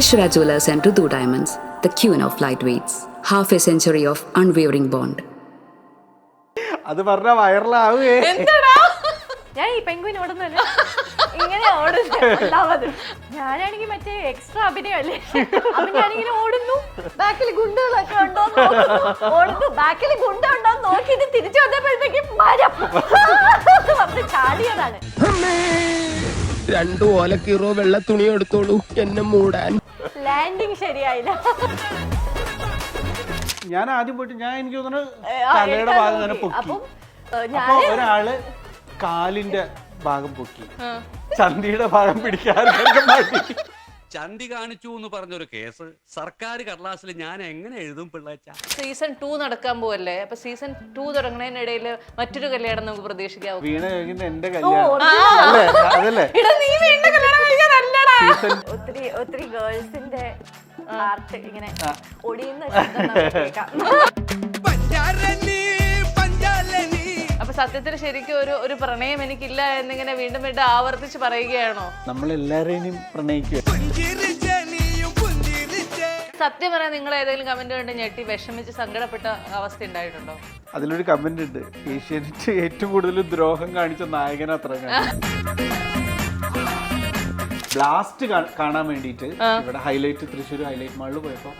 Aishwarya Jewellers and Rudu Diamonds, the queen of lightweights. Half a century of unwavering bond. അത് പറഞ്ഞ വൈറലാവേ. ഞാൻ ഈ പെങ്കുവിന് ഓടുന്നല്ല, ഇങ്ങനെ ഓടുന്നത്. ഞാനാണെങ്കിൽ മറ്റേ എക്സ്ട്രാ അഭിനയല്ലേ, അപ്പൊ ഞാനിങ്ങനെ ഓടുന്നു, ബാക്കിൽ ഗുണ്ടകളൊക്കെ ഉണ്ടോ ഓടുന്നു, ബാക്കിൽ ഗുണ്ട ഉണ്ടോ നോക്കിയിട്ട് തിരിച്ചു വന്നപ്പോഴത്തേക്കും മരം വന്ന് ചാടിയതാണ്. 2 ഓലക്കീറോ വെള്ള തുണി എടുത്തോളൂ എന്നെ മൂടാൻ. ലാൻഡിങ് ശരിയായില്ല. ഞാൻ ആദ്യം പോയിട്ട് എനിക്ക് തോന്നുന്നു തലയുടെ ഭാഗം തന്നെ പൊക്കി. അപ്പൊ ഒരാള് കാലിന്റെ ഭാഗം പൊക്കി, ചന്തിയുടെ ഭാഗം പിടിക്കാനൊക്കെ മാറ്റി. ചന്തി കാണിച്ചു എന്ന് പറഞ്ഞൊരു കേസ് സർക്കാർ കടലാസിൽ ഞാൻ എങ്ങനെ എഴുതും പിള്ളേച്ച? സീസൺ 2 നടക്കാൻ പോവല്ലേ, അപ്പൊ സീസൺ 2 തുടങ്ങുന്നതിനിടയിൽ മറ്റൊരു കല്യാണം നമുക്ക് പ്രതീക്ഷിക്കാവൂ. വീണ കഴിക്കുന്ന എന്റെ കല്യാണം അതല്ലേ? ഒത്തിരി ഗേൾസിന്റെ ഹാർട്ട് ഇങ്ങനെ ഒടിയുന്ന അപ്പൊ സത്യത്തിൽ ശരിക്കും ഒരു പ്രണയം എനിക്കില്ല എന്നിങ്ങനെ വീണ്ടും വീണ്ടും ആവർത്തിച്ച് പറയുകയാണോ? നമ്മളെല്ലാരെയും പ്രണയിക്കുക. സത്യം പറയാൻ നിങ്ങൾ ഏതെങ്കിലും കമന്റ് കണ്ട് ഞെട്ടി വിഷമിച്ച് സങ്കടപ്പെട്ട അവസ്ഥ ഉണ്ടായിട്ടുണ്ടോ? അതിലൊരു കമന്റ് ഉണ്ട്, ഏഷ്യാനെറ്റ് ഏറ്റവും കൂടുതൽ ദ്രോഹം കാണിച്ച നായകൻ അത്ര. ബ്ലാസ്റ്റ് കാണാൻ വേണ്ടിയിട്ട് ഇവിടെ ഹൈലൈറ്റ്, തൃശ്ശൂർ ഹൈലൈറ്റ് മാളിൽ പോയപ്പോ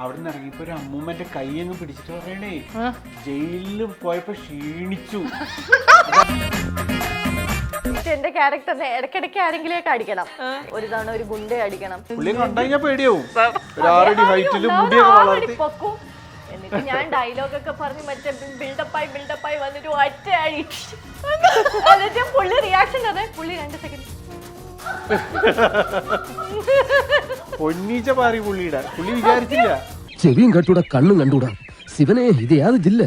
അവിടെ നിന്ന് ഇറങ്ങിയപ്പോ ഒരു അമ്മൂമ്മന്റെ കൈ അങ്ങ് പിടിച്ചിട്ട് പറയണേ, ജയിലിൽ പോയപ്പോ ക്ഷീണിച്ചു. എന്റെ ക്യാരക്ടറിനെ ഇടയ്ക്കിടയ്ക്ക് ആരെങ്കിലേക്ക് അടിക്കണം. ഒരു തവണ ഒരു ഗുണ്ട അടിക്കണം. പുള്ളിയെ കണ്ടുകഴിഞ്ഞാൽ പേടിയാവും. ഒരു 6 അടി ഹൈറ്റില് മുടിയൊക്കെ വളർത്തി പൊക്കും. എന്നിട്ട് ഞാൻ ഡയലോഗൊക്കെ പറഞ്ഞ് മറ്റേ ബിൽഡപ്പായി വന്നിട്ട് ഒറ്റ അടി. എന്നിട്ട് പുള്ളി റിയാക്ഷൻ അതെ, പുള്ളി 2 സെക്കൻഡ് പൊന്നീച്ച പാറി പുള്ളിയുടെ. പുള്ളി വിചാരിച്ചില്ല. ചെവിയും കണ്ടൂടാ കണ്ണും കണ്ടൂടാ. ശിവനെ ഇത് യാത് ജില്ല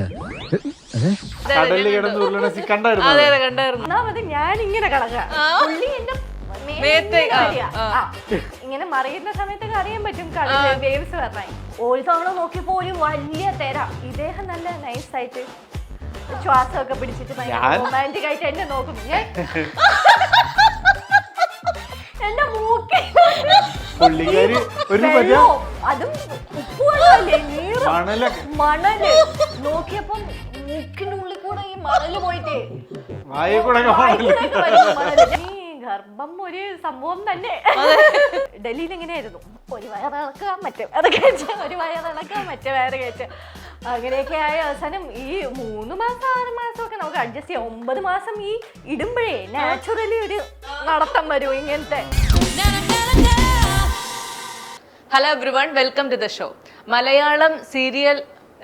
കടലിൽ കിടന്ന് ഉരുളണ കണ്ടായിരുന്നു. ഒന്നാമത് ഞാൻ ഇങ്ങനെ കിടക്കുക, പുള്ളി എന്റെ ഇങ്ങനെ മറിയുന്ന സമയത്തൊക്കെ അറിയാൻ പറ്റും കടലിൽ വേവ്സ് പറഞ്ഞാൽ. ഒരു തവണ നോക്കിയപ്പോ ഒരു വലിയ തെര, ഇദ്ദേഹം നല്ല നൈസായിട്ട് ശ്വാസമൊക്കെ പിടിച്ചിട്ട് റൊമാൻറ്റിക് ആയിട്ട് എന്നെ നോക്കും. എന്റെ മൂക്കിൽ അതും ഉപ്പുവെള്ളമല്ലേ, മണല് നോക്കിയപ്പം മൂക്കിനുള്ളിൽ കൂടെ ഈ മണല് പോയിട്ട് ഗർഭം ഒരു സംഭവം തന്നെ. ഡൽഹിയിൽ എങ്ങനെയായിരുന്നു, ഒരു വയറിളക്കുക മറ്റേ അതൊക്കെ ഒരു വയറിളക്കുക മറ്റേ വയറ് കയറ്റ, അങ്ങനെയൊക്കെ ആയ അവസാനം ഈ 3 മാസം 6 മാസം ഒക്കെ നമുക്ക് അഡ്ജസ്റ്റ് ചെയ്യാം. 9 മാസം ഈ ഇടുമ്പോഴേ നാച്ചുറലി ഒരു നടത്തം വരും ഇങ്ങനത്തെ. Hello everyone, welcome to the show. Malayalam serial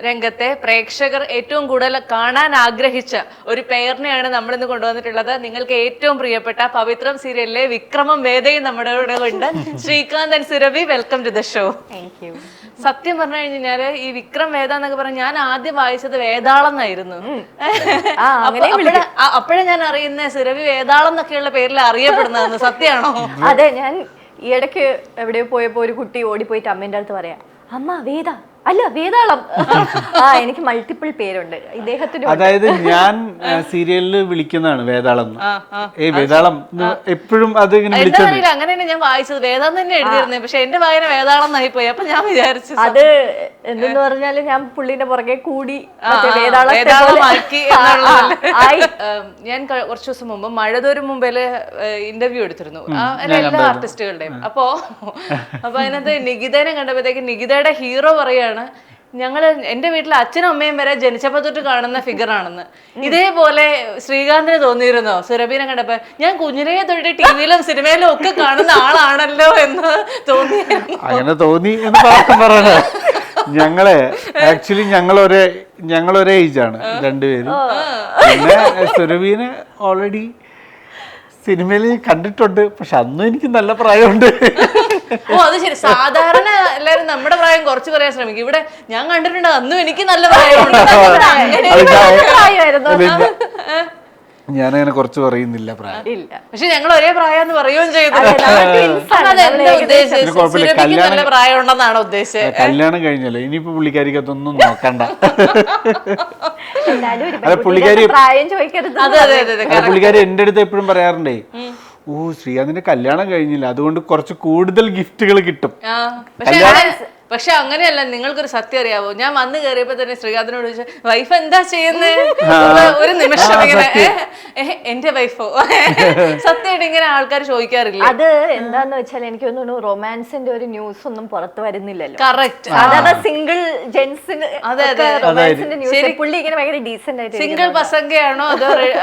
രംഗത്തെ പ്രേക്ഷകർ ഏറ്റവും കൂടുതൽ കാണാൻ ആഗ്രഹിച്ച ഒരു പെയറിനെയാണ് നമ്മളിന്ന് കൊണ്ടുവന്നിട്ടുള്ളത്. നിങ്ങൾക്ക് ഏറ്റവും പ്രിയപ്പെട്ട പവിത്രം സീരിയലിലെ വിക്രമം വേദയും നമ്മുടെ കൂടെ ഉണ്ട്. Srikanth and Surabhi, welcome to the show. സത്യം പറഞ്ഞു കഴിഞ്ഞാല് ഈ വിക്രം വേദ എന്നൊക്കെ പറഞ്ഞ ഞാൻ ആദ്യം വായിച്ചത് വേതാളം എന്നായിരുന്നു. അപ്പോഴേ ഞാൻ അറിയുന്ന സുരഭി വേതാളം എന്നൊക്കെയുള്ള പേരിൽ അറിയപ്പെടുന്നതെന്ന്. സത്യമാണോ? അതെ, ഞാൻ ഈ ഇടയ്ക്ക് എവിടെയോ പോയപ്പോ ഒരു കുട്ടി ഓടിപ്പോയിട്ട് അമ്മേന്റെ അടുത്ത് പറയാ, അമ്മ വേദ അല്ല വേതാളം. എനിക്ക് മൾട്ടിപ്പിൾ പേരുണ്ട് ഇദ്ദേഹത്തിന്. അതായത് ഞാൻ സീരിയലിൽ വിളിക്കുന്നതാണ് വേതാളം. വേതാളം എപ്പോഴും അത് അങ്ങനെയാണ് ഞാൻ വായിച്ചത്. വേദം തന്നെ എഴുതിയിരുന്നേ, പക്ഷെ എന്റെ വായന വേതാളം എന്നായി പോയി. അപ്പൊ ഞാൻ വിചാരിച്ചു അത് എന്തെന്ന് പറഞ്ഞാല് ഞാൻ പുള്ളിന്റെ പുറകെ കൂടി വേതാളമാക്കി. ഞാൻ കുറച്ചു ദിവസം മുമ്പ് മഴതോരും മുമ്പില് ഇന്റർവ്യൂ എടുത്തിരുന്നു എല്ലാ ആർട്ടിസ്റ്റുകളുടെയും. അപ്പൊ അതിനകത്ത് നികിതനെ കണ്ടപ്പോഴത്തേക്ക് നികിതയുടെ ഹീറോ പറയാണ്, എന്റെ വീട്ടിലെ അച്ഛനും അമ്മയും വരെ ജനിച്ചപ്പോ തൊട്ട് കാണുന്ന ഫിഗർ ആണെന്ന്. ഇതേപോലെ ശ്രീകാന്തിന് തോന്നിയിരുന്നോ സുരഭിനെ കണ്ടപ്പോ? ഞാൻ കുഞ്ഞിനെ തൊട്ട് ടിവിയിലും സിനിമയിലും ഒക്കെ കാണുന്ന ആളാണല്ലോ എന്ന് തോന്നിയിരുന്നു. അങ്ങനെ തോന്നി എന്ന് പറയണ ആക്ച്വലി ഞങ്ങളൊരേ ഏജാണ് രണ്ടുപേരും. പിന്നെ സുരഭീനെ ഓൾറെഡി സിനിമയിൽ കണ്ടിട്ടുണ്ട്, പക്ഷെ അന്നും എനിക്ക് നല്ല പ്രായമുണ്ട്. ഓ അത് ശരി. സാധാരണ എല്ലാരും നമ്മുടെ പ്രായം കുറച്ച് പറയാൻ ശ്രമിക്കും. ഇവിടെ ഞാൻ കണ്ടിട്ടുണ്ട് അന്നും എനിക്ക് നല്ല പ്രായമുണ്ട്. ഞാനങ്ങനെ കുറച്ച് പറയുന്നില്ല പ്രായം. പക്ഷെ ഞങ്ങൾ ഒരേ പ്രായം എന്ന് പറയുകയും ചെയ്തു. പ്രായം ഉണ്ടെന്നാണോ ഉദ്ദേശിച്ചത്? കല്യാണം കഴിഞ്ഞല്ലോ, ഇനിയിപ്പോ പുള്ളിക്കാരിക്ക് അതൊന്നും നോക്കണ്ട. പുള്ളിക്കാരി എന്റെ അടുത്ത് എപ്പോഴും പറയാറുണ്ടേ, ശ്രീകാന്തിന്റെ കല്യാണം കഴിഞ്ഞില്ല, അതുകൊണ്ട് കുറച്ച് കൂടുതൽ ഗിഫ്റ്റുകൾ കിട്ടും. പക്ഷെ അങ്ങനെയല്ല, നിങ്ങൾക്കൊരു സത്യം അറിയാവോ? ഞാൻ വന്ന് കയറിയപ്പോ തന്നെ ശ്രീകാന്തിനോട് ചോദിച്ചു, വൈഫ് എന്താ ചെയ്യുന്നത്? ഒരു നിമിഷം ഇങ്ങനെ എന്റെ വൈഫോ സത്യമായിട്ട് ഇങ്ങനെ ആൾക്കാർ ചോദിക്കാറില്ല. അത് എന്താന്ന് വെച്ചാൽ എനിക്ക് തോന്നുന്നു റൊമാൻസിന്റെ ഒരു ന്യൂസ് ഒന്നും പുറത്തു വരുന്നില്ലല്ലോ. കറക്റ്റ്. സാധാരണ സിംഗിൾ ജെന്റ്സിന് റൊമാൻസിന്റെ ന്യൂസ് പുള്ളി ഇങ്ങനെ ഭയങ്കര ഡീസന്റ് ആയിട്ട് സിംഗിൾ പസംഗയാണോ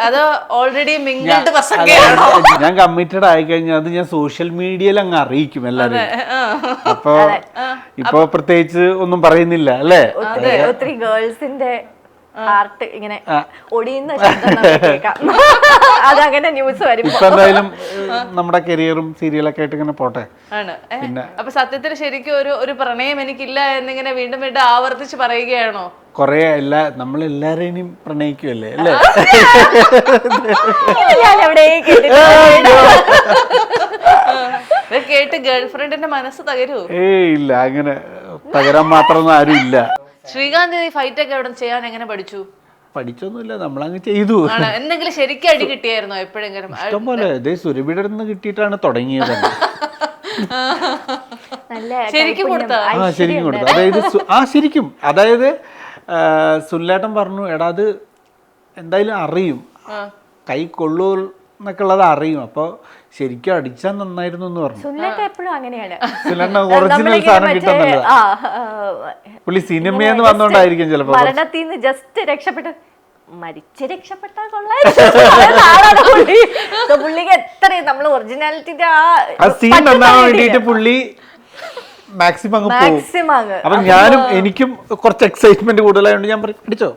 അതോ ഓൾറെഡി മിംഗിൾഡ് പസംഗയാണോ? ഞാൻ കമ്മിറ്റഡ് ആയി കഴിഞ്ഞാൽ അത് ഞാൻ സോഷ്യൽ മീഡിയയിൽ അങ്ങ് അറിയിക്കും എല്ലാവരും. അപ്പൊ ഇപ്പൊ പ്രത്യേകിച്ച് ഒന്നും പറയുന്നില്ല അല്ലേ? ഒത്തിരി ഗേൾസിന്റെ ഹാർട്ട് ഇങ്ങനെ ഒടിയുന്ന ശബ്ദം കേൾക്കാം. അതങ്ങനെ ന്യൂസ് വരും. ഇപ്പൊ എന്തായാലും നമ്മുടെ കരിയറും സീരിയലൊക്കെ ആയിട്ട് ഇങ്ങനെ പോട്ടെ. ആണ്. അപ്പൊ സത്യത്തിൽ ശരിക്കും ഒരു പ്രണയം എനിക്കില്ല എന്നിങ്ങനെ വീണ്ടും വീണ്ടും ആവർത്തിച്ച് പറയുകയാണോ? കൊറേ നമ്മളെല്ലാരെയും പ്രണയിക്കുമല്ലേ അല്ലേ? ഞാൻ എവിടെ കേട്ട് ഗേൾഫ്രണ്ടിന്റെ മനസ്സ് തകരൂ? ഇല്ല, അങ്ങനെ തകരാൻ മാത്രമൊന്നും ആരും ഇല്ല. ശ്രീകാന്ത് ഈ ഫൈറ്റ് ഒക്കെ എവിടെ ചെയ്യാൻ എങ്ങനെ പഠിച്ചു? പഠിച്ചൊന്നുമില്ല, നമ്മളങ്ങ് ചെയ്തു. എന്തെങ്കിലും ശരിക്കും അടി കിട്ടിയായിരുന്നോ എപ്പോഴെങ്കിലും? ഇഷ്ടംപോലെ സുരഭിയുടെ അടുത്ത് കിട്ടിയിട്ടാണ് തുടങ്ങിയത്. ശരിക്കും കൊടുത്ത? ശരിക്കും കൊടുത്തു. അതായത് ശരിക്കും, അതായത് സുല്ലേട്ടൻ പറഞ്ഞു, എടാ അത് എന്തായാലും അറിയും, കൈ കൊള്ളൂ എന്നൊക്കെ ഉള്ളത് അറിയും, അപ്പൊ ശരിക്കും അടിച്ചാൽ നന്നായിരുന്നു എന്ന് പറഞ്ഞു. എപ്പോഴും അങ്ങനെയാണ്. സുല്ലേട്ടൻ ഒറിജിനൽ സാധനം കിട്ടുന്നില്ല. പുള്ളി സിനിമയെന്ന് വന്നോണ്ടായിരിക്കും ചിലപ്പോ. മരണത്തിൽ നിന്ന് ജസ്റ്റ് രക്ഷപ്പെട്ട് മരിച്ച് രക്ഷപ്പെട്ടാൽ കൊള്ളാം. പുള്ളിക്ക് എത്രയും നമ്മള് ഒറിജിനാലിറ്റിന്റെ ആ സീൻ നന്നാവാൻ വേണ്ടിട്ട് പുള്ളി മാക്സിമം അങ്ങ് പോകും. അപ്പൊ ഞാനും എനിക്കും കുറച്ച് എക്സൈറ്റ്മെന്റ് കൂടുതലായോണ്ട് ഞാൻ അടിച്ചോ.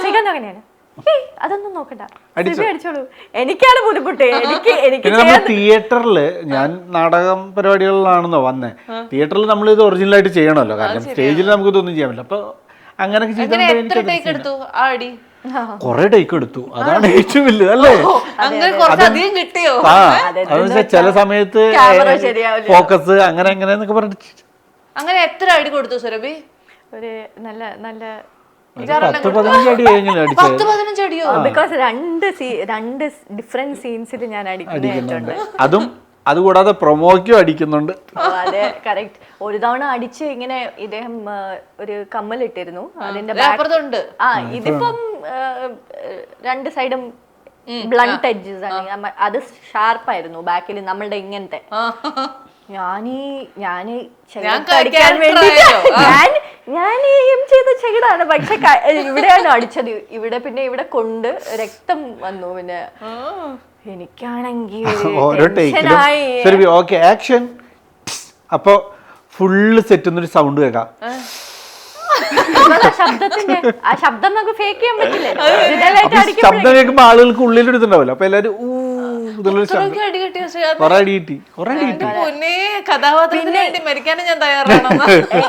ശ്രീകാന്ത് അങ്ങനെയാണ്, അതൊന്നും നോക്കണ്ട, അടിച്ചോളൂ, എനിക്കാണ് ബുദ്ധിമുട്ട്. എനിക്ക് തിയേറ്ററില് ഞാൻ നാടകം പരിപാടികളിലാണെന്നോ വന്നേ, തിയേറ്ററിൽ നമ്മൾ ഇത് ഒറിജിനൽ ആയിട്ട് ചെയ്യണമല്ലോ, കാരണം സ്റ്റേജിൽ നമുക്ക് ഇതൊന്നും ചെയ്യാൻ പറ്റില്ല. അപ്പൊ അങ്ങനെയൊക്കെ ചെയ്തോണ്ട് കൊറേ ടേക്ക് എടുത്തു, അതാണ് ഏറ്റവും വലുത് അല്ലേ? ചില സമയത്ത് ഫോക്കസ് അങ്ങനെ എങ്ങനെയെന്നൊക്കെ പറഞ്ഞിട്ട്. അങ്ങനെ എത്ര അടി കൊടുത്തു സുരഭി? ഒരു നല്ല നല്ല 10-15 അടി കഴിഞ്ഞാൽ അടിച്ചത്. ബിക്കോസ് രണ്ട് ഡിഫറെന്റ് സീൻസിൽ ഞാൻ അടിക്കുന്നുണ്ട്. അതുകൂടാതെ പ്രൊമോക്കും അടിക്കുന്നുണ്ട്. അതെ, കറക്റ്റ്. ഒരു തവണ അടിച്ച് ഇങ്ങനെ ഇദ്ദേഹം ഒരു കമ്മലിട്ടിരുന്നു, അതിന്റെ ഇതിപ്പം രണ്ട് സൈഡും ബ്ലണ്ട് എഡ്ജസ് ആണ്, അത് ഷാർപ്പായിരുന്നു ബാക്കിൽ നമ്മളുടെ ഇങ്ങനത്തെ. ഞാന് അടിക്കാൻ വേണ്ടി ഞാൻ ചെയ്ത ചെകിടാണ്, പക്ഷെ ഇവിടെയാണ് അടിച്ചത്. ഇവിടെ കൊണ്ട് രക്തം വന്നു. പിന്നെ എനിക്കാണെങ്കിൽ ഓരോ ടേക്കിലും ഓക്കെ ആക്ഷൻ, അപ്പൊ ഫുള്ള് സെറ്റ് എന്നൊരു സൗണ്ട് കേൾക്കാം. ശബ്ദം നമുക്ക് ഫേക്ക് ചെയ്യാൻ പറ്റില്ല. ശബ്ദം കേൾക്കുമ്പോ ആളുകൾക്ക് ഉള്ളിലെടുത്തുണ്ടാവില്ല, അപ്പൊ എല്ലാരും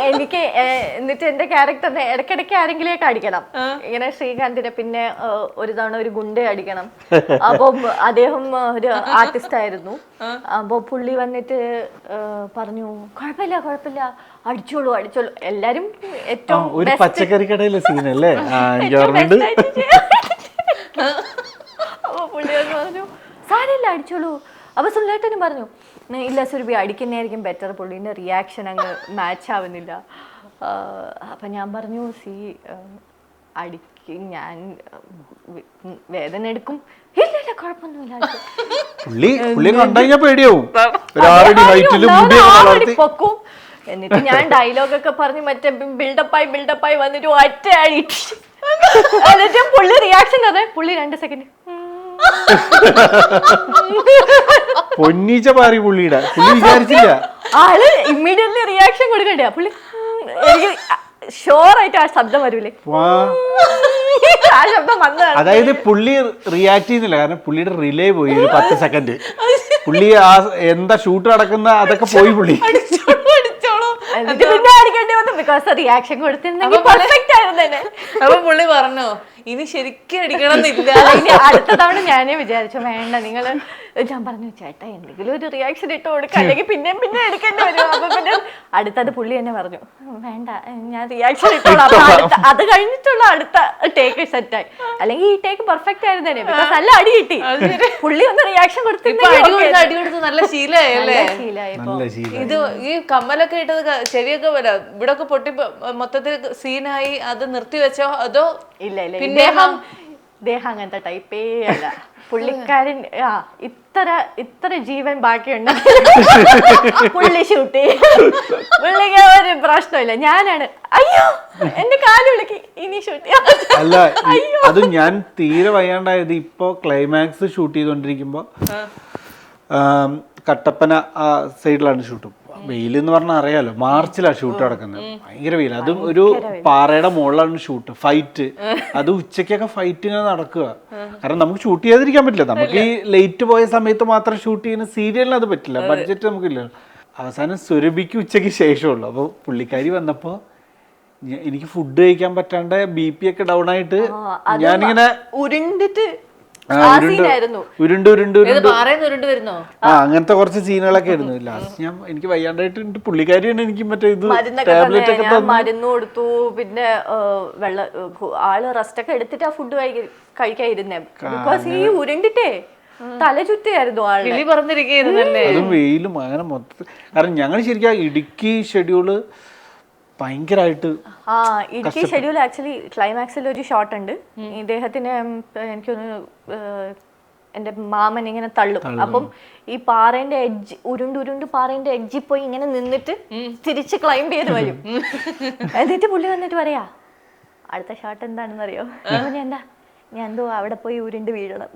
എനിക്ക് എന്നിട്ട് എന്റെ ക്യാരക്ടറിനെ ഇടയ്ക്കിടയ്ക്ക് ആരെങ്കിലേക്ക് അടിക്കണം. ഇങ്ങനെ ശ്രീകാന്തിനെ പിന്നെ ഒരു തവണ ഒരു ഗുണ്ടെ അടിക്കണം. അപ്പൊ അദ്ദേഹം ഒരു ആർട്ടിസ്റ്റ് ആയിരുന്നു. അപ്പൊ പുള്ളി വന്നിട്ട് പറഞ്ഞു, കുഴപ്പമില്ല അടിച്ചോളൂ. എല്ലാരും ഏറ്റവും ഒരു പച്ചക്കറി കടയിലെ സീനല്ലേ? അപ്പൊ പുള്ളി പറഞ്ഞു സാരമില്ല അടിച്ചോളൂ. അപ്പൊ സുല്ലേട്ടനും പറഞ്ഞു, ഇല്ല സുരഭി അടിക്കുന്നതായിരിക്കും ബെറ്റർ, പുള്ളീൻ്റെ റിയാക്ഷൻ അങ്ങ് മാച്ച് ആവുന്നില്ല. അപ്പം ഞാൻ പറഞ്ഞു, അടിക്കും, ഞാൻ വേദന എടുക്കും. ഇല്ല കുഴപ്പമൊന്നുമില്ല, പൊക്കും. എന്നിട്ട് ഞാൻ ഡയലോഗൊക്കെ പറഞ്ഞ് മറ്റേ ബിൽഡപ്പായി വന്നിട്ട് ഒറ്റ അടി. എന്നിട്ട് പുള്ളി റിയാക്ഷൻ അതെ, പുള്ളി 2 സെക്കൻഡ് പൊന്നീച്ച പാറി പുള്ളിയുടെ. പുള്ളി വിചാരിച്ചില്ല, ആള് ഇമ്മീഡിയറ്റ്ലി റിയാക്ഷൻ കൊടുക്കണ്ടേ. പുള്ളി എനിക്ക് ഷുവർ ആയിട്ട് ആ ശബ്ദം വരൂലേ, ആ ശബ്ദം വന്നതാണ്. അതായത് പുള്ളി റിയാക്ട് ചെയ്യുന്നില്ല, കാരണം പുള്ളിയുടെ റിലേ പോയി ഒരു 10 സെക്കൻഡ്. പുള്ളി ആ എന്താ ഷൂട്ട് നടക്കുന്ന അതൊക്കെ പോയി പുള്ളി. പിന്നെ അടിക്കേണ്ടി വന്നു, ബിക്കോസ് റിയാക്ഷൻ കൊടുത്തിരുന്നെങ്കിൽ പെർഫെക്റ്റ് ആയിരുന്നു തന്നെ. അപ്പൊ പുള്ളി പറഞ്ഞു, ഇനി ശരിക്കും അടിക്കണം എന്നില്ല. ഇനി അടുത്ത തവണ ഞാനേ വിചാരിച്ചു വേണ്ട നിങ്ങൾ, ഞാൻ പറഞ്ഞു ചേട്ടാ എന്തെങ്കിലും ഒരു റിയാക്ഷൻ ഇട്ട് കൊടുക്കുക, അല്ലെങ്കിൽ പിന്നെ എടുക്കേണ്ടി വരും. അപ്പൊ പിന്നെ അടുത്തത് പുള്ളി തന്നെ പറഞ്ഞു വേണ്ട ഞാൻ റിയാക്ഷൻ ഇട്ടോളാം. അപ്പൊ അത് കഴിഞ്ഞിട്ടുള്ള അടുത്ത ടേക്ക് സെറ്റായി, അല്ലെങ്കിൽ ഈ ടേക്ക് പെർഫെക്റ്റ് ആയിരുന്നു തന്നെ, ബിക്കോസ് നല്ല അടി കിട്ടി. പുള്ളി ഒന്ന് റിയാക്ഷൻ അടി കൊടുത്ത് നല്ല ശീലമായല്ലേ? ഇത് ഈ കമ്മലൊക്കെ ഇട്ടത് ചെവിയൊക്കെ ഇവിടൊക്കെ പൊട്ടി മൊത്തത്തിൽ സീനായി അത് നിർത്തി വെച്ചോ അതോ? ഇല്ല പിന്നെ ദേഹം അങ്ങനത്തെ ടൈപ്പേ അല്ല പുള്ളിക്കാരൻ. ഇത്ര ജീവൻ ബാക്കിയുണ്ട് പുള്ളി ഷൂട്ട് ചെയ്യും. പുള്ളിക്ക് ഒരു പ്രശ്നമില്ല. ഞാനാണ് അയ്യോ എന്റെ കാല് വിളിക്ക് ഇനി ഷൂട്ട് ചെയ്യാം. അല്ല അത് ഞാൻ തീരെ വയ്യാണ്ടായത് ഇപ്പൊ ക്ലൈമാക്സ് ഷൂട്ട് ചെയ്തോണ്ടിരിക്കുമ്പോ കട്ടപ്പന ആ സൈഡിലാണ് ഷൂട്ട്. വെയിൽ എന്ന് പറഞ്ഞാൽ അറിയാലോ, മാർച്ചിലാണ് ഷൂട്ട് നടക്കുന്നത്. ഭയങ്കര വെയിൽ. അതും ഒരു പാറയുടെ മുകളിലാണ് ഷൂട്ട്. ഫൈറ്റ് അത് ഉച്ചക്കൊക്കെ ഫൈറ്റ് ഇങ്ങനെ നടക്കുക. കാരണം നമുക്ക് ഷൂട്ട് ചെയ്യാതിരിക്കാൻ പറ്റില്ല. നമുക്ക് ഈ ലേറ്റ് പോയ സമയത്ത് മാത്രം ഷൂട്ട് ചെയ്യുന്ന സീരിയലിന് അത് പറ്റില്ല, ബഡ്ജറ്റ് നമുക്കില്ല. അവസാനം സുരഭിക്ക് ഉച്ചയ്ക്ക് ശേഷമുള്ളു. അപ്പോൾ പുള്ളിക്കാരി വന്നപ്പോൾ എനിക്ക് ഫുഡ് കഴിക്കാൻ പറ്റാണ്ട് BP ഒക്കെ ഡൗൺ ആയിട്ട് ഞാനിങ്ങനെ ഉരുണ്ടിട്ട് ഉരുണ്ട് വരുന്നോ? അങ്ങനത്തെ കുറച്ച് സീനുകളൊക്കെ ആയിരുന്നു. ലാസ്റ്റ് എനിക്ക് വയ്യാണ്ടായിട്ട് പുള്ളിക്കാരി തന്നെ എനിക്ക് മറ്റേ ഇത് ടാബ്ലറ്റ് ഒക്കെ മരുന്ന് കൊടുത്തു. പിന്നെ ആള് റെസ്റ്റ് ഒക്കെ എടുത്തിട്ട് ആ ഫുഡ് കഴിക്കാതിരുന്നേ, ബിക്കോസ് ഈ ഉരുണ്ടിട്ടേ തല ചുറ്റിയായിരുന്നു ആള് പറഞ്ഞിരിക്കുന്നല്ലേ. അതും വെയിലും അങ്ങനെ മൊത്തത്തിൽ. കാരണം ഞങ്ങൾ ശരിക്കും ഇടുക്കി ഷെഡ്യൂള് ഭയങ്കരമായിട്ട് ഇടുക്കി ഷെഡ്യൂൾ ആക്ച്വലി ക്ലൈമാക്സിൽ ഒരു ഷോട്ട് ഉണ്ട്. ഇദ്ദേഹത്തിന് എനിക്കൊന്ന് എന്റെ മാമൻ ഇങ്ങനെ തള്ളും. അപ്പം ഈ പാറേന്റെ എഡ്ജ് ഉരുണ്ട് പാറേന്റെ എഡ്ജിൽ പോയി ഇങ്ങനെ നിന്നിട്ട് തിരിച്ച് ക്ലൈംബ് ചെയ്ത് വരും. എന്നിട്ട് പുള്ളി വന്നിട്ട് പറയാ അടുത്ത ഷോട്ട് എന്താണെന്ന് അറിയോ? എന്താ ഞാൻ എന്തോ അവിടെ പോയി ഉരുണ്ട് വീഴണം.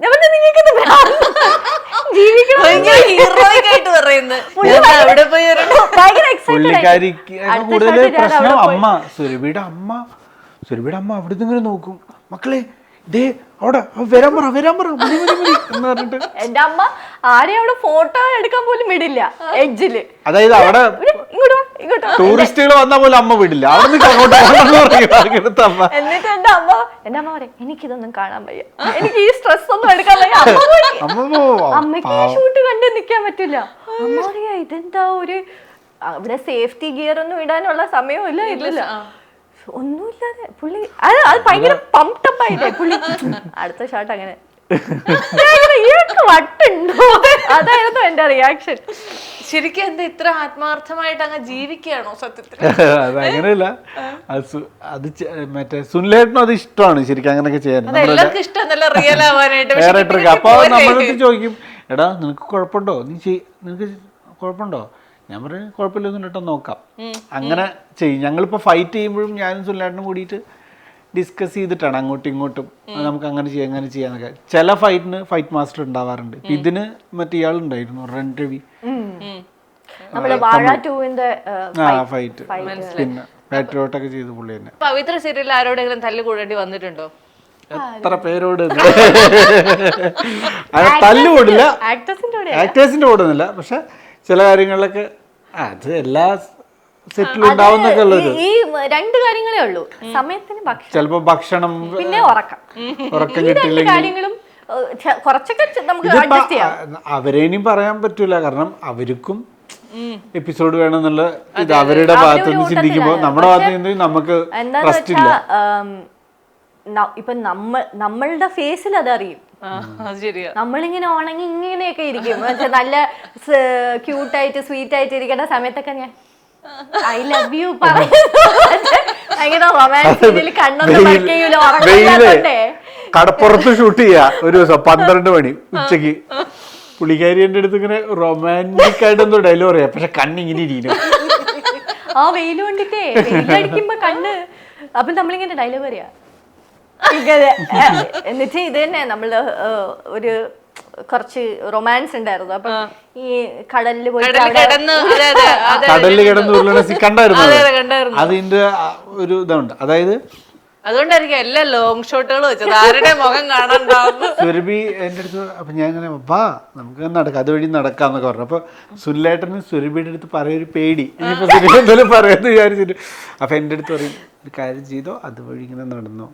പുള്ളിക്കാരിക്ക് കൂടുതൽ പ്രശ്നം അമ്മ സുരഭിയുടെ അമ്മ അവിടെ നിന്ന് ഇങ്ങനെ നോക്കും, മക്കളെ ദേ അവിടെ വരാൻ പറ എന്ന് പറഞ്ഞിട്ട്. എന്റെ അമ്മ ആരെയും അവിടെ ഫോട്ടോ എടുക്കാൻ പോലും വിടില്ല എഡ്ജില്. അതായത് അവിടെ ടൂറിസ്റ്റുകൾ വന്നാൽ പോലും അമ്മ വിടില്ല. അവിടെ എന്നിട്ട് എന്റെ അമ്മ പറയും എനിക്കിതൊന്നും കാണാൻ വയ്യ, എനിക്ക് ഈ സ്ട്രെസ് ഒന്നും എടുക്കാൻ വയ്യ. അമ്മയ്ക്ക് ഈ ഷൂട്ട് കണ്ട് നിക്കാൻ പറ്റില്ല. അമ്മ പറയാ ഇതെന്താ ഒരു അവിടെ സേഫ്റ്റി ഗിയർ ഒന്നും ഇടാനുള്ള സമയവും ഇല്ല ഒന്നുമില്ലാതെ പുള്ളി അത് ഭയങ്കര പംപ്ടപ്പായില്ലേ പുള്ളി. അടുത്ത ഷോട്ട് അങ്ങനെ വട്ടുണ്ടോ, അതായിരുന്നു എന്റെ റിയാക്ഷൻ. ശരിക്കും എന്താ ഇത്ര ആത്മാർത്ഥമായിട്ട് അങ്ങ് ജീവിക്കുകയാണോ സത്യത്തിൽ? അതങ്ങനെയല്ല, അത് മറ്റേ സുനിലേട്ടനും അത് ഇഷ്ടമാണ് ശരിക്കും അങ്ങനെയൊക്കെ ചെയ്യാൻ. എല്ലാവർക്കും ഇഷ്ടം റിയൽ ആവാനായിട്ട്. അപ്പൊ നമ്മളടുത്ത് ചോദിക്കും എടാ നിനക്ക് കുഴപ്പമുണ്ടോ, നിനക്ക് കുഴപ്പമുണ്ടോ? ഞാൻ പറയും കുഴപ്പമില്ലൊന്നും കേട്ടോ നോക്കാം. അങ്ങനെ ചെയ്യും. ഞങ്ങളിപ്പോൾ ഫൈറ്റ് ചെയ്യുമ്പോഴും ഞാനും സുനിലേട്ടനും കൂടിയിട്ട് ഡിസ്കസ് ചെയ്തിട്ടാണ് അങ്ങോട്ടും ഇങ്ങോട്ടും നമുക്ക് അങ്ങനെ ചെയ്യാന്നൊക്കെ. ചില ഫൈറ്റിന് ഫൈറ്റ് മാസ്റ്റർ ഉണ്ടാവാറുണ്ട്. ഇതിന് മറ്റേ ഇയാളുണ്ടായിരുന്നു റൺ രവി, ഫൈറ്റ് പിന്നെ പാട്രിയോട്ടൊക്കെ ചെയ്ത് പുള്ളി തന്നെ. പവിത്ര സീരിയലിൽ ആരോടെങ്കിലും തല്ല് കൂടേണ്ടി വന്നിട്ടുണ്ടോ? എത്ര പേരോട് തല്ലുകൂടില്ല, ആക്ടേഴ്സിന്റെ കൂടെ പക്ഷെ ചില കാര്യങ്ങളിലൊക്കെ അത് എല്ലാ സെറ്റിലും ഉണ്ടാവുന്നൊക്കെ ഉള്ളത്. ഈ രണ്ട് കാര്യങ്ങളേ ഉള്ളൂ, സമയത്തിന് ചിലപ്പോ ഭക്ഷണം പിന്നെ ഉറക്കം കിട്ടില്ലെങ്കിൽ കുറച്ചൊക്കെ നമുക്ക് അഡ്ജസ്റ്റ് ചെയ്യാം. അവരേനും പറയാൻ പറ്റൂല, കാരണം അവർക്കും എപ്പിസോഡ് വേണമെന്നുള്ള ഇത് അവരുടെ ഭാഗത്ത് നിന്ന് ചിന്തിക്കുമ്പോ നമ്മുടെ ഭാഗത്ത് നിന്ന് നമുക്ക് റെസ്റ്റ് ഇല്ല. ഇപ്പൊ നമ്മളുടെ ഫേസിൽ അതറിയും. നമ്മളിങ്ങനെ ഉണങ്ങി ഇങ്ങനെയൊക്കെ ഇരിക്കും, നല്ല ക്യൂട്ടായിട്ട് സ്വീറ്റ് ആയിട്ട് ഇരിക്കേണ്ട സമയത്തൊക്കെ ഞാൻ ഐ ലവ് യു ഭയങ്കര റൊമാൻസ് കണ്ണൊന്നും ഉറങ്ങണ്ടേ. കടപ്പുറത്ത് ഷൂട്ട് ചെയ്യാ ഒരു ദിവസം 12 മണി ഉച്ചക്ക്. പുള്ളിക്കാരി എന്റെ അടുത്ത് ഇങ്ങനെ റൊമാൻറ്റിക് ആയിട്ടൊന്നും ഡയലോഗ് പറയാം, പക്ഷെ കണ്ണിങ്ങനെ ഇരിക്കും. ആ വെയിൽ കൊണ്ടിട്ടേ വെയിലടിക്കുമ്പോ കണ്ണ്. അപ്പൊ നമ്മളിങ്ങനെ ഡയലോഗ് പറയാ എന്നിട്ട് ഇത് തന്നെ നമ്മള് ഒരു കുറച്ച് റൊമാൻസ് ഉണ്ടായിരുന്നു. അപ്പൊ ഈ കടലില് കിടന്ന് ഉരുളണ കണ്ടായിരുന്നു. അതിന്റെ ഒരു ഇതുണ്ട്, അതായത് അതുകൊണ്ടായിരിക്കും എല്ലാ ലോങ് ഷോട്ടുകൾ വെച്ചത്, ആരുടെ മുഖം കാണാണ്ടാവും. സുരഭി എന്റെ അടുത്ത് അപ്പൊ ഞാൻ ഇങ്ങനെ വാ നമുക്ക് നടക്കാം, അതുവഴി നടക്കാന്നൊക്കെ പറഞ്ഞു. അപ്പൊ സുനിലേട്ടന് സുരഭിയുടെ അടുത്ത് പറയൊരു പേടി, ഇനിയിപ്പോ സുരഭി എന്തെങ്കിലും പറയാന്ന് വിചാരിച്ചിട്ട്. അപ്പൊ എന്റെ അടുത്ത് പറയും ഒരു കാര്യം ചെയ്തോ, അതുവഴി ഇങ്ങനെ നടന്നോ,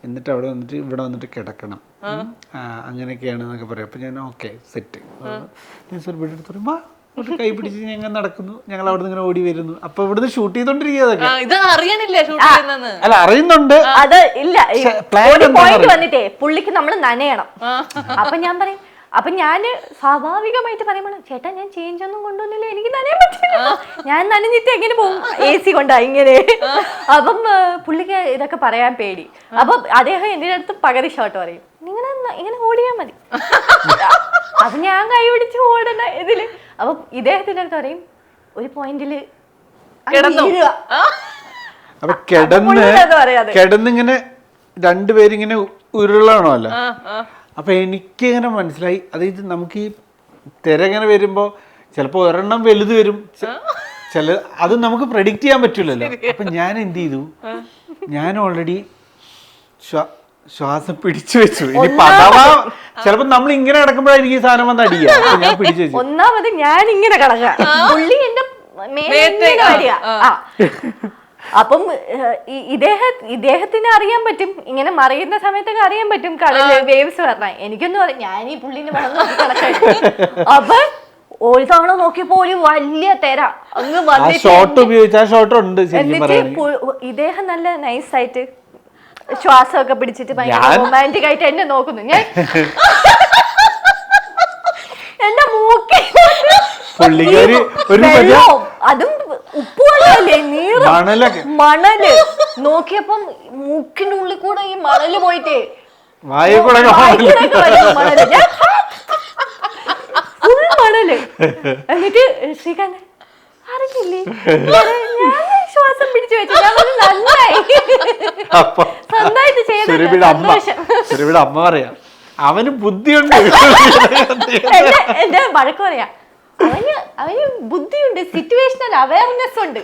എന്നിട്ട് അവിടെ വന്നിട്ട് ഇവിടെ വന്നിട്ട് കിടക്കണം, അങ്ങനെയൊക്കെയാണ് എന്നൊക്കെ പറയും. അപ്പം ഞാൻ ഓക്കെ സെറ്റ്. ഒരു വീട് എടുത്ത് പറയുമ്പോൾ ഒരു കൈ പിടിച്ച് ഞങ്ങൾ നടക്കുന്നു, ഞങ്ങൾ അവിടെ നിന്ന് ഇങ്ങനെ ഓടി വരുന്നു. അപ്പൊ ഇവിടുന്ന് ഷൂട്ട് ചെയ്തോണ്ടിരിക്കുന്നതൊക്കെ അല്ല അറിയുന്നുണ്ട്. അത് ഇല്ല, ഒരു പോയിന്റ് വന്നിട്ടേ പുള്ളിക്ക് നമ്മൾ നനയണം. അപ്പൊ ഞാൻ പറയും, അപ്പൊ ഞാന് സ്വാഭാവികമായിട്ട് പറയുമ്പോൾ ചേട്ടാ ഞാൻ ചേഞ്ച് ഒന്നും കൊണ്ടുവന്നില്ല, എനിക്ക് നനയാൻ പറ്റില്ല, ഞാൻ നനഞ്ഞിട്ട് എങ്ങനെ പോകും, AC കൊണ്ടാ ഇങ്ങനെ. അപ്പം പുള്ളിക്ക് ഇതൊക്കെ പറയാൻ പേടി. അപ്പൊ അദ്ദേഹം എന്റെ അടുത്ത് പകുതി ഷോട്ട് പറയും, നിങ്ങൾ ഇങ്ങനെ ഓടിയാൽ മതി. അപ്പൊ ഞാൻ കൈ പിടിച്ച് ഓടണ ഇതില്. അപ്പൊ ഇദ്ദേഹത്തിന്റെ അടുത്ത് പറയും ഒരു പോയിന്റില് അപ്പൊ കിടന്നിങ്ങനെ രണ്ടുപേരിങ്ങനെ ഉരുളാണല്ലോ. അപ്പൊ എനിക്ക് ഇങ്ങനെ മനസ്സിലായി, അതായത് നമുക്ക് ഈ തിര ഇങ്ങനെ വരുമ്പോ ചിലപ്പോ ഒരെണ്ണം വലുത് വരും, അത് നമുക്ക് പ്രെഡിക്റ്റ് ചെയ്യാൻ പറ്റില്ലല്ലോ. അപ്പൊ ഞാൻ എന്ത് ചെയ്തു, ഞാൻ ഓൾറെഡി ശ്വാസം പിടിച്ചു വെച്ചു. ഇനി പതവാ ചിലപ്പോ നമ്മൾ ഇങ്ങനെ കിടക്കുമ്പോഴായിരിക്കും ഈ സാധനം വന്ന് അടിക്കുക. ഞാൻ പിടിച്ചു വെച്ചു. ഒന്നാമത് ഞാൻ ഇങ്ങനെ കിടക്കുക, പുള്ളി എന്റെ അപ്പം ഇദ്ദേഹത്തിന് അറിയാൻ പറ്റും, ഇങ്ങനെ മറിയുന്ന സമയത്തൊക്കെ അറിയാൻ പറ്റും കടല് വേവ്സ് പറഞ്ഞാൽ. എനിക്കൊന്നും അറിയാം, ഞാൻ ഈ പുള്ളിന്റെ കിടക്കായിരുന്നു. അപ്പൊ ഒരു തവണ നോക്കിയപ്പോ ഒരു വലിയ തെര അങ്ങ് എന്നിട്ട് ഇദ്ദേഹം നല്ല നൈസായിട്ട് ശ്വാസമൊക്കെ പിടിച്ചിട്ട് ഭയങ്കര റൊമാൻറ്റിക് ആയിട്ട് എന്നെ നോക്കുന്നു. ഞാൻ എന്റെ മൂക്കിൽ അതും ഉപ്പുവെള്ളല്ലേ, നീറ് മണല് നോക്കിയപ്പം മൂക്കിന്റെ ഉള്ളിൽ കൂടെ ഈ മണല് പോയിട്ടേ ഫുൾ മണല്. എന്നിട്ട് ശ്രീകാന്ത് അറിഞ്ഞില്ലേ, ഞാൻ ശ്വാസം പിടിച്ചു വെച്ചു. ഞാൻ നന്നായി സ്വന്തമായിട്ട് ചെയ്ത അമ്മ പറയാ അവന് ബുദ്ധിയുണ്ട്. എന്റെ വഴക്ക് പറയാ, അവന് ബുദ്ധിയുണ്ട്, സിറ്റുവേഷണൽ അവയർനെസ് ഉണ്ട്,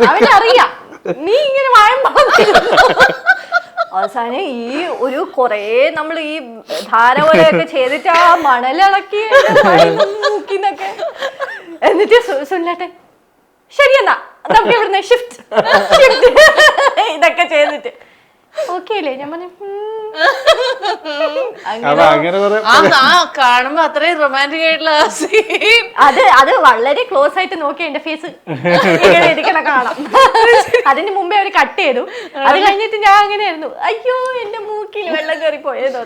അവനറിയാം നീ ഇങ്ങനെ വാഴുമ്പോ. അവസാനം ഈ ഒരു കൊറേ നമ്മൾ ഈ ധാര പോലെയൊക്കെ ചെയ്തിട്ട് ആ മണലിളക്കി മൂക്കിന്നൊക്കെ. എന്നിട്ട് സുനിലേട്ടൻ ശരിയെന്നാ നമുക്ക് ഇവിടുന്ന് ഷിഫ്റ്റ് ഇതൊക്കെ ചെയ്തിട്ട് ഓക്കെ അല്ലേ. ഞാൻ പറഞ്ഞു കാണുമ്പോ അത്രയും റൊമാൻറ്റിക് ആയിട്ടുള്ള അത് വളരെ ക്ലോസ് ആയിട്ട് നോക്കി എന്റെ ഫേസ് ഇരിക്കണ കാണാം. അതിന് മുമ്പേ അവര് കട്ട് ചെയ്തു. അത് കഴിഞ്ഞിട്ട് ഞാൻ അങ്ങനെയായിരുന്നു, അയ്യോ എന്റെ മൂക്കിൽ വെള്ളം കയറി പോയത്.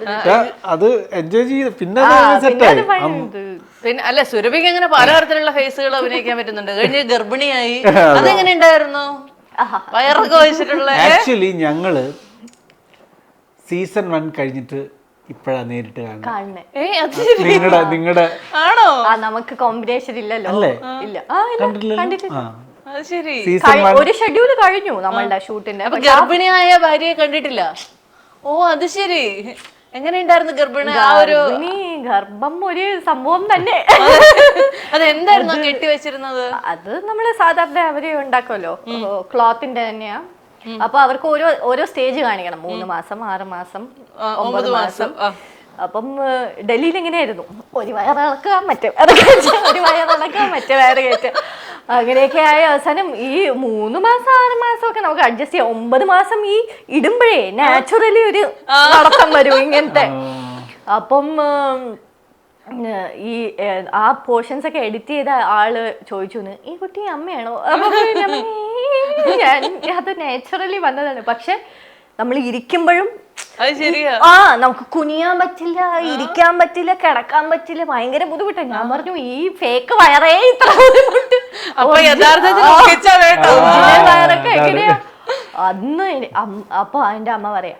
അത് എൻജോയ് ചെയ്ത് പിന്നെ അല്ല സുരഭിക്ക് അങ്ങനെ പലതരത്തിലുള്ള ഫേസുകൾ അഭിനയിക്കാൻ പറ്റുന്നുണ്ട്. കഴിഞ്ഞ ഗർഭിണിയായി, അതെങ്ങനെ ഉണ്ടായിരുന്നു, വയറൊക്കെ വെച്ചിട്ടുള്ള. ആക്ച്വലി ഞങ്ങള് സീസൺ 1 കഴിഞ്ഞിട്ട് ഇപ്പഴാ നേരിട്ട് കാണുന്നത്. നിങ്ങളുടെ ആണോ? നമുക്ക് കോമ്പിനേഷൻ ഇല്ലല്ലോ. ഇല്ല, ശരി. ഒരു ഷെഡ്യൂള് കഴിഞ്ഞു നമ്മളുടെ ഷൂട്ടിന്റെ. ഗർഭിണിയായ ഭാര്യയെ കണ്ടിട്ടില്ല. ഓ അത് ശരി. എങ്ങനെയുണ്ടായിരുന്നു ഗർഭിണി? ആ ഒരു ഗർഭം ഒരു സംഭവം തന്നെ. അതെന്തായിരുന്നു കെട്ടിവെച്ചിരുന്നത്? അത് നമ്മള് സാധാരണ അവര് ഉണ്ടാക്കുമല്ലോ, ക്ലോത്തിന്റെ തന്നെയാ. അപ്പൊ അവർക്ക് ഓരോ സ്റ്റേജ് കാണിക്കണം, 3 മാസം 6 മാസം 9 മാസം. അപ്പം ഡൽഹിയിൽ എങ്ങനെയായിരുന്നു, ഒരു വയറിളക്കുക മറ്റേ ഒരു വയറിളക്കുക മറ്റേ വയറ് കയറ്റ, അങ്ങനെയൊക്കെ ആയ അവസാനം ഈ 3 മാസം 6 മാസം ഒക്കെ നമുക്ക് അഡ്ജസ്റ്റ് ചെയ്യാം. 9 മാസം ഈ ഇടുമ്പോഴേ നാച്ചുറലി ഒരു നടത്തം വരും ഇങ്ങനത്തെ. അപ്പം ഈ ആ പോർഷൻസ് ഒക്കെ എഡിറ്റ് ചെയ്ത ആള് ചോദിച്ചു, ഈ കുട്ടി അമ്മയാണോ? അത് നാച്ചുറലി വന്നതാണ്. പക്ഷെ നമ്മൾ ഇരിക്കുമ്പോഴും നമുക്ക് കുനിയാൻ പറ്റില്ല, ഇരിക്കാൻ പറ്റില്ല, കിടക്കാൻ പറ്റില്ല, ഭയങ്കര ബുദ്ധിമുട്ടാണ്. ഞാൻ പറഞ്ഞു ഈ ഫേക്ക് വയറേ ഇത്ര ബുദ്ധിമുട്ട്, വയറൊക്കെ എങ്ങനെയാ അന്ന്. അപ്പൊ അതിന്റെ അമ്മ പറയാ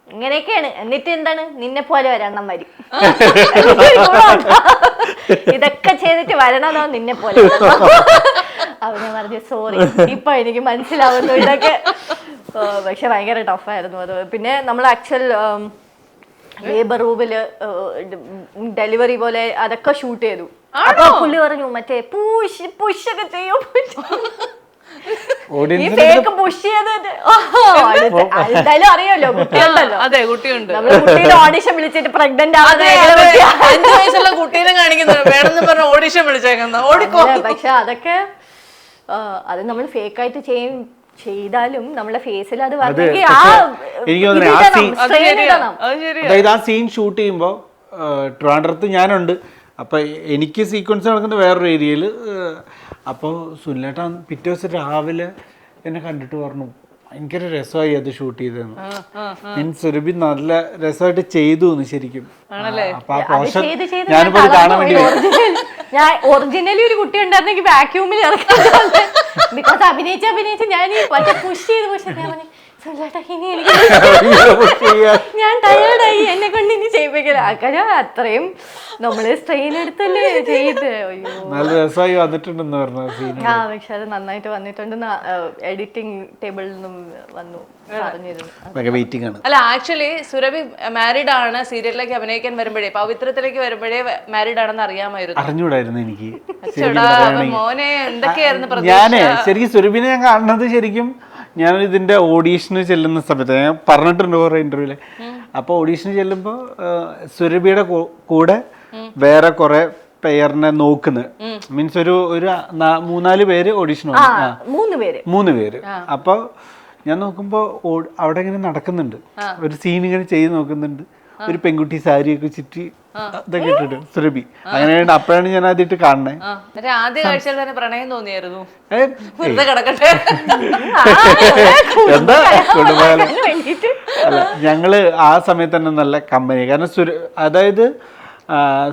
ഇങ്ങനെയൊക്കെയാണ്, എന്നിട്ട് എന്താണ് നിന്നെ പോലെ ഒരെണ്ണം വരും, ഇതൊക്കെ ചെയ്തിട്ട് വരണതോ നിന്നെ പോലെ. അവനെ പറഞ്ഞു സോറി, ഇപ്പൊ എനിക്ക് മനസ്സിലാവുന്നു ഇതൊക്കെ. പക്ഷെ ഭയങ്കര ടഫായിരുന്നു അത്. പിന്നെ നമ്മൾ ആക്ച്വൽ ലേബർ റൂമില് ഡെലിവറി പോലെ അതൊക്കെ ഷൂട്ട് ചെയ്തു. അപ്പൊ പുള്ളി പറഞ്ഞു മറ്റേ പുഷൊക്കെ ചെയ്യും, എന്തായാലും അറിയാലോ കുട്ടിയുണ്ടല്ലോ. അതെ കുട്ടിയുണ്ട്. നമ്മള് കുട്ടിയുടെ ഓഡിഷൻ വിളിച്ചിട്ട് പ്രഗ്നന്റ് ആവാതെ 5 വയസ്സുള്ള കുട്ടീനെ കാണിക്കുന്നുണ്ട്, വേണമെന്ന് പറഞ്ഞ ഓഡിഷൻ വിളിച്ചേക്കുന്ന ഓടിക്കോ. പക്ഷെ അതൊക്കെ അത് നമ്മൾ ഫേക്കായിട്ട് ചെയ്താലും നമ്മളെ ഫേസിൽ അത് വന്നെങ്കിൽ എനിക്ക് തോന്നുന്നു ആ scene അതായത് ആ സീൻ ഷൂട്ട് ചെയ്യുമ്പോൾ ട്രിവാൻഡ്രത്ത് ഞാനുണ്ട്. അപ്പം എനിക്ക് സീക്വൻസ് നടക്കുന്നത് വേറൊരു ഏരിയയിൽ. അപ്പോൾ സുനിലേട്ടൻ പിറ്റേ ദിവസം രാവിലെ എന്നെ കണ്ടിട്ട് പറഞ്ഞു ഭയങ്കര രസമായി അത് ഷൂട്ട് ചെയ്തതെന്ന്. മീൻസ് സുരഭി നല്ല രസമായിട്ട് ചെയ്തു എന്ന് ശരിക്കും. അപ്പൊ ആ പോർഷൻ ഞാനിപ്പോ അത് കാണാൻ വേണ്ടി ഞാൻ ഒറിജിനലി ഒരു കുട്ടി ഉണ്ടായിരുന്നെങ്കിൽ വാക്യൂമിൽ ബിക്കോസ് അഭിനയിച്ച് ഞാൻ പുഷ് ചെയ്ത് ഞാൻ ടയേർഡായി, എന്നെ കൊണ്ട് ഇനി ചെയ്യിപ്പിക്കില്ല. കാര്യം അത്രയും നമ്മള് സ്ട്രെയിൻ എടുത്തല്ലേ ചെയ്ത്. നല്ല രസമായി വന്നിട്ടുണ്ടെന്ന് പറഞ്ഞു. പക്ഷെ അത് നന്നായിട്ട് വന്നിട്ടുണ്ട്. എഡിറ്റിംഗ് ടേബിളിൽ നിന്നും വന്നു പറഞ്ഞിരുന്നു. അല്ല ആക്ച്വലി സുരഭി മാരീഡ് ആണ്. സീരിയലിലേക്ക് അഭിനയിക്കാൻ വരുമ്പോഴേ, പവിത്രത്തിലേക്ക് വരുമ്പോഴേ മാരീഡ് ആണെന്ന് അറിയാമായിരുന്നു. അറിഞ്ഞൂടായിരുന്നു എനിക്ക്. മോനെ എന്തൊക്കെയായിരുന്നു ഞാനേ ശരിക്കും സുരഭിനെ ഞാൻ കാണുന്നത് ശരിക്കും ഞാൻ ഇതിന്റെ ഓഡീഷന് ചെല്ലുന്ന സമയത്ത് ഞാൻ പറഞ്ഞിട്ടുണ്ട് കുറേ ഇന്റർവ്യൂല്. അപ്പോൾ ഓഡീഷന് ചെല്ലുമ്പോൾ സുരഭിയുടെ കൂടെ വേറെ കുറെ പേരിനെ നോക്കുന്നത്. മീൻസ് ഒരു 3-4 പേര് ഓഡീഷൻ മൂന്ന് പേര്. അപ്പോൾ ഞാൻ നോക്കുമ്പോൾ അവിടെ ഇങ്ങനെ നടക്കുന്നുണ്ട്, ഒരു സീൻ ഇങ്ങനെ ചെയ്ത് നോക്കുന്നുണ്ട്. ഒരു പെൺകുട്ടി സാരിയൊക്കെ ചുറ്റി ഇതൊക്കെ ഇട്ടിട്ട് സുരഭി. അങ്ങനെയാണ് അപ്പോഴാണ് ഞാൻ ആദ്യമായിട്ട് കാണണേ. ആദ്യ കാഴ്ചയിൽ തന്നെ പ്രണയം തോന്നിയായിരുന്നു. എന്താ കൊണ്ടുപോയാലോ. അല്ല ഞങ്ങള് ആ സമയത്ത് തന്നെ നല്ല കമ്പനി. കാരണം അതായത്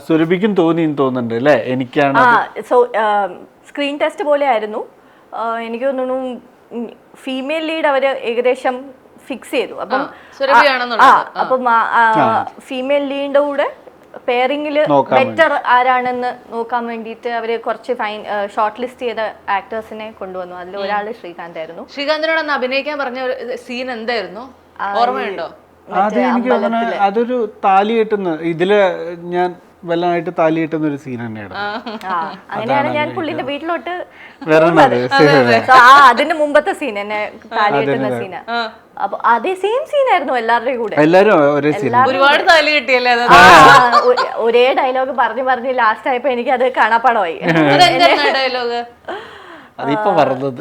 സുരഭിക്കും തോന്നുന്നുണ്ട് അല്ലേ എനിക്കാണ്. സ്ക്രീൻ ടെസ്റ്റ് പോലെ ആയിരുന്നു. എനിക്ക് തോന്നുന്നു ഫീമെയിൽ ലീഡ് അവര് ഏകദേശം ഫിക്സ് ചെയ്തു. അപ്പം ഫീമെയിൽ ലീഡിന്റെ കൂടെ പെയറിംഗില് ബെറ്റർ ആരാണെന്ന് നോക്കാൻ വേണ്ടിയിട്ട് അവര് കുറച്ച് ഷോർട്ട് ലിസ്റ്റ് ചെയ്ത ആക്ടേഴ്സിനെ കൊണ്ടുവന്നു. അതിൽ ഒരാള് ശ്രീകാന്ത് ആയിരുന്നു. ശ്രീകാന്തിനോട് അഭിനയിക്കാൻ പറഞ്ഞ സീൻ എന്തായിരുന്നു, ഓർമ്മയുണ്ടോ? അതൊരു താലി കെട്ടുന്ന ഇതില് ഞാൻ വല്ലായിട്ട് താലി കെട്ടുന്ന ഒരു സീൻ തന്നെയാണ്. അങ്ങനെയാണ് ഞാൻ പുള്ളിന്റെ വീട്ടിലോട്ട് അതിന്റെ മുമ്പത്തെ സീൻ എന്നെ താലി കെട്ടുന്ന സീന. അപ്പൊ അതേ സെയിം സീനായിരുന്നു എല്ലാവരുടെയും കൂടെ. ഒരുപാട് താലി കിട്ടിയല്ലേ? ഒരേ ഡയലോഗ് പറഞ്ഞ് ലാസ്റ്റ് ആയപ്പോ എനിക്ക് അത് കാണാപ്പാടമായി. ഡയലോഗ് അതിപ്പോ പറഞ്ഞത്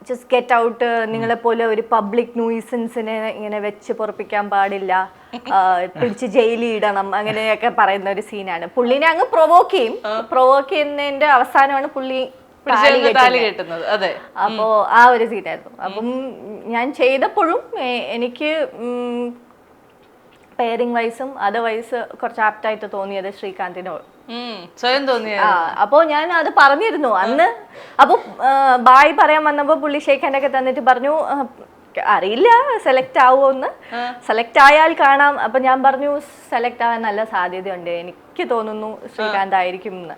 ജസ്റ്റ് ഗെറ്റ് ഔട്ട്. നിങ്ങളെ പോലെ ഒരു പബ്ലിക് ന്യൂസൻസിനെ ഇങ്ങനെ വെച്ച് പൊറപ്പിക്കാൻ പാടില്ല, പിടിച്ച് ജയിലിൽ ഇടണം, അങ്ങനെയൊക്കെ പറയുന്ന ഒരു സീനാണ്. പുള്ളിനെ അങ്ങ് പ്രൊവോക്ക് ചെയ്യുന്നതിന്റെ അവസാനമാണ് പുള്ളി താലി കെട്ടുന്നത്. അതെ. അപ്പോ ആ ഒരു സീനായിരുന്നു. അപ്പം ഞാൻ ചെയ്തപ്പോഴും എനിക്ക് പെയറിംഗ് വൈസും അതർവൈസ് കുറച്ച് ആപ്റ്റായിട്ട് തോന്നിയത് ശ്രീകാന്തിനോട് സ്വയം തോന്നിയ. അപ്പോ ഞാൻ അത് പറഞ്ഞിരുന്നു അന്ന്. അപ്പൊ ബായ് പറയാൻ വന്നപ്പോ പുള്ളി ഷേക്ക് ഹാൻഡ് ഒക്കെ തന്നിട്ട് പറഞ്ഞു അറിയില്ല സെലക്ട് ആവുമോന്ന്. സെലക്ട് ആയാൽ കാണാം. അപ്പൊ ഞാൻ പറഞ്ഞു സെലക്ട് ആവാൻ നല്ല സാധ്യതയുണ്ട്, എനിക്ക് തോന്നുന്നു ശ്രീകാന്ത് ആയിരിക്കും എന്ന്.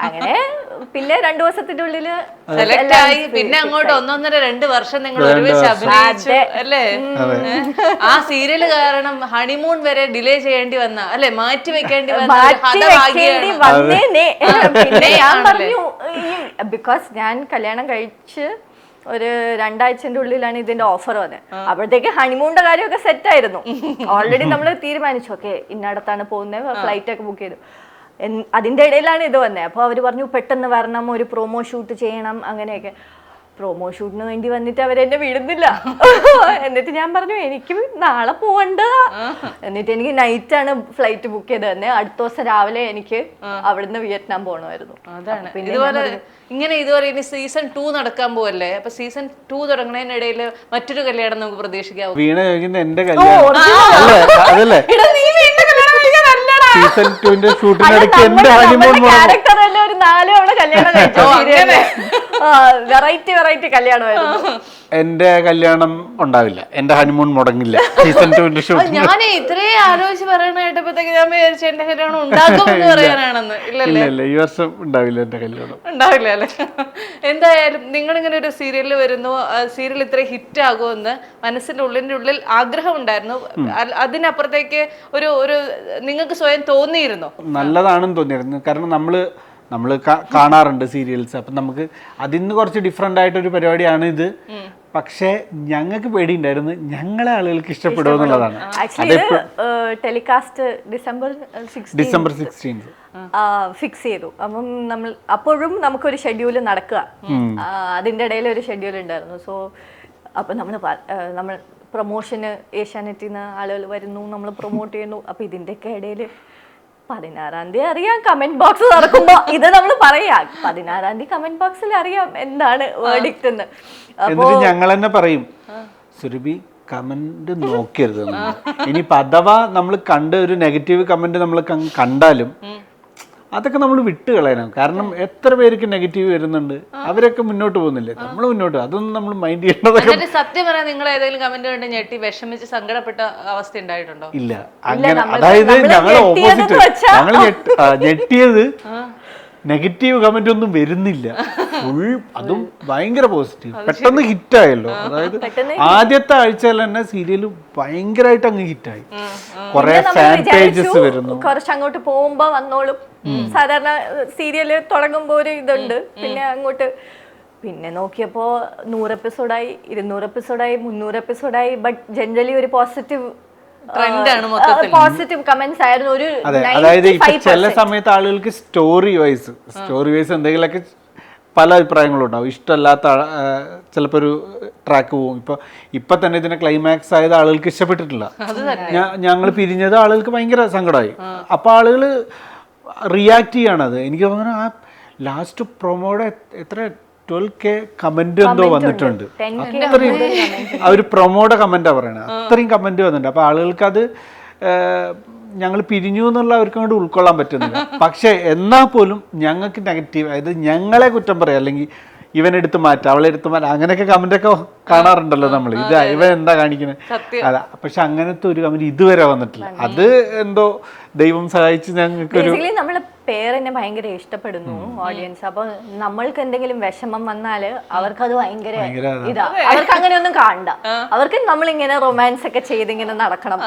അങ്ങനെ പിന്നെ 2 ദിവസത്തിന്റെ ഉള്ളില് സെലക്ട് ആയി. പിന്നെ അങ്ങോട്ട് 1-1.5-2 വർഷം നിങ്ങൾ ഒരുമിച്ച് അഭിനയിച്ചു അല്ലേ? ആ സീരിയല് കാരണം ഹണിമൂൺ വരെ ഡിലേ ചെയ്യേണ്ടി വന്ന അല്ലെ, മാറ്റി വെക്കേണ്ടി വന്നേനെ. പിന്നെ ഞാൻ പറഞ്ഞു ബിക്കോസ് ഞാൻ കല്യാണം കഴിച്ച് ഒരു 2 ആഴ്ചന്റെ ഉള്ളിലാണ് ഇതിന്റെ ഓഫർ വന്നത്. അപ്പോഴത്തേക്ക് ഹണിമൂണിന്റെ കാര്യമൊക്കെ സെറ്റ് ആയിരുന്നു. ഓൾറെഡി നമ്മൾ തീരുമാനിച്ചു ഓക്കെ ഇന്നടത്താണ് പോകുന്നത്, ഫ്ലൈറ്റ് ഒക്കെ ബുക്ക് ചെയ്തു. അതിന്റെ ഇടയിലാണ് ഇത് വന്നത്. അപ്പോൾ അവർ പറഞ്ഞു പെട്ടെന്ന് വരണം, ഒരു പ്രൊമോ ഷൂട്ട് ചെയ്യണം, അങ്ങനെയൊക്കെ. പ്രൊമോ ഷൂട്ടിന് വേണ്ടി വന്നിട്ട് അവരെന്നെ വിടുന്നില്ല. എന്നിട്ട് ഞാൻ പറഞ്ഞു എനിക്ക് നാളെ പോവണ്ടതാ. എന്നിട്ട് എനിക്ക് നൈറ്റാണ് ഫ്ലൈറ്റ് ബുക്ക് ചെയ്ത് തന്നെ. അടുത്ത ദിവസം രാവിലെ എനിക്ക് അവിടുന്ന് വിയറ്റ്നാം പോകണമായിരുന്നു. അതാണ് ഇതുപോലെ ഇതുവരെ ഇനി സീസൺ 2 നടക്കാൻ പോവല്ലേ? അപ്പൊ സീസൺ 2 തുടങ്ങുന്നതിനിടയിൽ മറ്റൊരു കല്യാണം നമുക്ക് പ്രതീക്ഷിക്കാം. വീണ ചോദിക്കുന്ന എന്റെ കല്യാണം സീസൺ 2ന്റെ ഷൂട്ടിനിടയ്ക്ക് എന്റെ ഹണിമൂൺ ഒരു 4 തവണ കല്യാണം കഴിച്ചു. വെറൈറ്റി കല്യാണമായിരുന്നു. എന്റെ കല്യാണം ഉണ്ടാവില്ല, എന്റെ ഹണിമൂൺ മുടങ്ങില്ല സീസൺ 2ന്റെ ഷൂട്ട്. ഞാൻ ഇത്രയും ആലോചിച്ച് പറയണ കേട്ടപ്പോഴത്തേക്ക് ഞാൻ വിചാരിച്ചു എന്റെ കല്യാണം ഉണ്ടാകും എന്ന് പറയാനാണെന്ന്. ഇല്ലല്ലേ, ഈ വർഷം ഉണ്ടാവില്ല എന്റെ കല്യാണം. ഉണ്ടാവില്ല അല്ലെ? എന്തായാലും നിങ്ങളിങ്ങനെ ഒരു സീരിയലിൽ വരുന്നു, സീരിയൽ ഇത്ര ഹിറ്റ് ആകുമെന്ന് മനസ്സിന്റെ ഉള്ളിൽ ആഗ്രഹം ഉണ്ടായിരുന്നു. അതിനപ്പുറത്തേക്ക് ഒരു നിങ്ങൾക്ക് സ്വയം തോന്നിയിരുന്നു നല്ലതാണെന്ന് തോന്നിയിരുന്നു. കാരണം നമ്മൾ കാണാറുണ്ട് സീരിയൽസ്, അപ്പം നമുക്ക് അതിന്ന് കുറച്ച് ഡിഫറെൻ്റ് ആയിട്ടൊരു പരിപാടിയാണ് ഇത്. പക്ഷേ ഞങ്ങൾക്ക് പേടിയുണ്ടായിരുന്നു ഞങ്ങളെ ആളുകൾക്ക് ഇഷ്ടപ്പെടുമെന്നുള്ളതാണ്. ടെലികാസ്റ്റ് ഡിസംബർ 16 ഫിക്സ് ചെയ്തു. അപ്പം അപ്പോഴും നമുക്കൊരു ഷെഡ്യൂള് നടക്കുക, അതിൻ്റെ ഇടയിൽ ഒരു ഷെഡ്യൂൾ ഉണ്ടായിരുന്നു. സോ അപ്പം നമ്മൾ പ്രൊമോഷന് ഏഷ്യാനെറ്റിൽ നിന്ന് ആളുകൾ വരുന്നു, നമ്മൾ പ്രൊമോട്ട് ചെയ്യുന്നു. അപ്പം ഇതിൻ്റെയൊക്കെ ഇടയിൽ 16-ാം തീയതി അറിയാം കമന്റ് ബോക്സ് തുറക്കുമ്പോ ഇത് നമ്മൾ പറയാം 16-ാം തീയതി കമന്റ് ബോക്സിൽ അറിയാം എന്താണ് വേർഡിക്റ്റ് എന്ന്. എന്നിട്ട് ഞങ്ങൾ തന്നെ പറയും സുരഭി കമന്റ് നോക്കരുത്. ഇനിയിപ്പോ അഥവാ നമ്മൾ കണ്ട ഒരു നെഗറ്റീവ് കമന്റ് നമ്മൾ കണ്ടാലും അതൊക്കെ നമ്മൾ വിട്ട് കളയണം. കാരണം എത്ര പേർക്ക് നെഗറ്റീവ് വരുന്നുണ്ട്, അവരൊക്കെ മുന്നോട്ട് പോകുന്നില്ലേ, നമ്മൾ മുന്നോട്ട്, അതൊന്നും നമ്മൾ മൈൻഡ് ചെയ്യേണ്ടതൊക്കെ. സത്യം പറയാൻ നിങ്ങൾ ഏതെങ്കിലും കമന്റ് കണ്ട് ഞെട്ടി വിഷമിച്ച് സങ്കടപ്പെട്ട അവസ്ഥ ഉണ്ടായിട്ടുണ്ടോ? ഇല്ല, അങ്ങനെ അതായത് ഞങ്ങൾ ഓപ്പോസിറ്റ്, ഞങ്ങൾ ഞെട്ടിയത് നെഗറ്റീവ് കമന്റ് ഒന്നും വരുന്നില്ല, ഫുൾ അതും ഭയങ്കര പോസിറ്റീവ്, പെട്ടെന്ന് ഹിറ്റായല്ലോ. അതായത് ആദ്യത്തെ ആഴ്ചയിൽ തന്നെ സീരിയൽ ഭയങ്കരമായിട്ട് അങ്ങ് ഹിറ്റായി, കുറെ ഫാൻ പേജസ് വരുന്നു. കുറച്ച് അങ്ങോട്ട് പോകുമ്പോ വന്നോളും, സാധാരണ സീരിയല് തുടങ്ങുമ്പോ ഒരു ഇതുണ്ട്, പിന്നെ അങ്ങോട്ട് പിന്നെ നോക്കിയപ്പോ 100 എപ്പിസോഡായി, 200 എപ്പിസോഡായി, 300 എപ്പിസോഡായി. ബട്ട് ജനറലി ഒരു പോസിറ്റീവ് കമന്റ്സ് ആയിരുന്നു. ഒരു അതായത് ഇപ്പൊ ചില സമയത്ത് ആളുകൾക്ക് സ്റ്റോറി വൈസ് എന്തെങ്കിലുമൊക്കെ പല അഭിപ്രായങ്ങളും ഉണ്ടാവും. ഇഷ്ടമല്ലാത്ത ചിലപ്പോൾ ഒരു ട്രാക്ക് പോകും. ഇപ്പൊ തന്നെ ഇതിന്റെ ക്ലൈമാക്സ് ആയത് ആളുകൾക്ക് ഇഷ്ടപ്പെട്ടിട്ടില്ല. ഞങ്ങൾ പിരിഞ്ഞത് ആളുകൾക്ക് ഭയങ്കര സങ്കടമായി. അപ്പൊ ആളുകൾ റിയാക്ട് ചെയ്യാണത്. എനിക്ക് തോന്നുന്നു ആ ലാസ്റ്റ് പ്രൊമോയുടെ എത്ര 12K കമന്റ് എന്തോ വന്നിട്ടുണ്ട്. അത്രയും ഒരു പ്രൊമോയുടെ കമന്റാ പറയണത്, അത്രയും കമന്റ് വന്നിട്ടുണ്ട്. അപ്പൊ ആളുകൾക്ക് അത് ഞങ്ങൾ പിരിഞ്ഞു എന്നുള്ള അവർക്ക് അങ്ങോട്ട് ഉൾക്കൊള്ളാൻ പറ്റുന്നില്ല. പക്ഷെ എന്നാൽ പോലും ഞങ്ങൾക്ക് നെഗറ്റീവ്, അതായത് ഞങ്ങളെ കുറ്റം പറയാം, അല്ലെങ്കിൽ ഇവനെടുത്ത് മാറ്റാം, അവളെ എടുത്ത് മാറ്റാം, അങ്ങനെയൊക്കെ കമന്റൊക്കെ കാണാറുണ്ടല്ലോ നമ്മൾ. ഇത് ഇവൻ എന്താ കാണിക്കുന്നത്, അതാ. പക്ഷെ അങ്ങനത്തെ ഒരു കമന്റ് ഇതുവരെ വന്നിട്ടില്ല. അത് എന്തോ ദൈവം സഹായിച്ച് ഞങ്ങൾക്കൊരു നമ്മള് പേരെന്നെ ഭയങ്കര ഇഷ്ടപ്പെടുന്നു ഓഡിയൻസ്. അപ്പൊ നമ്മൾക്ക് എന്തെങ്കിലും വിഷമം വന്നാല് അവർക്കത് ഭയങ്കര ഇതാ, അവർക്ക് അങ്ങനെയൊന്നും കാണണ്ട, അവർക്ക് നമ്മളിങ്ങനെ റൊമാൻസ് ഒക്കെ ചെയ്തിങ്ങനെ നടക്കണം.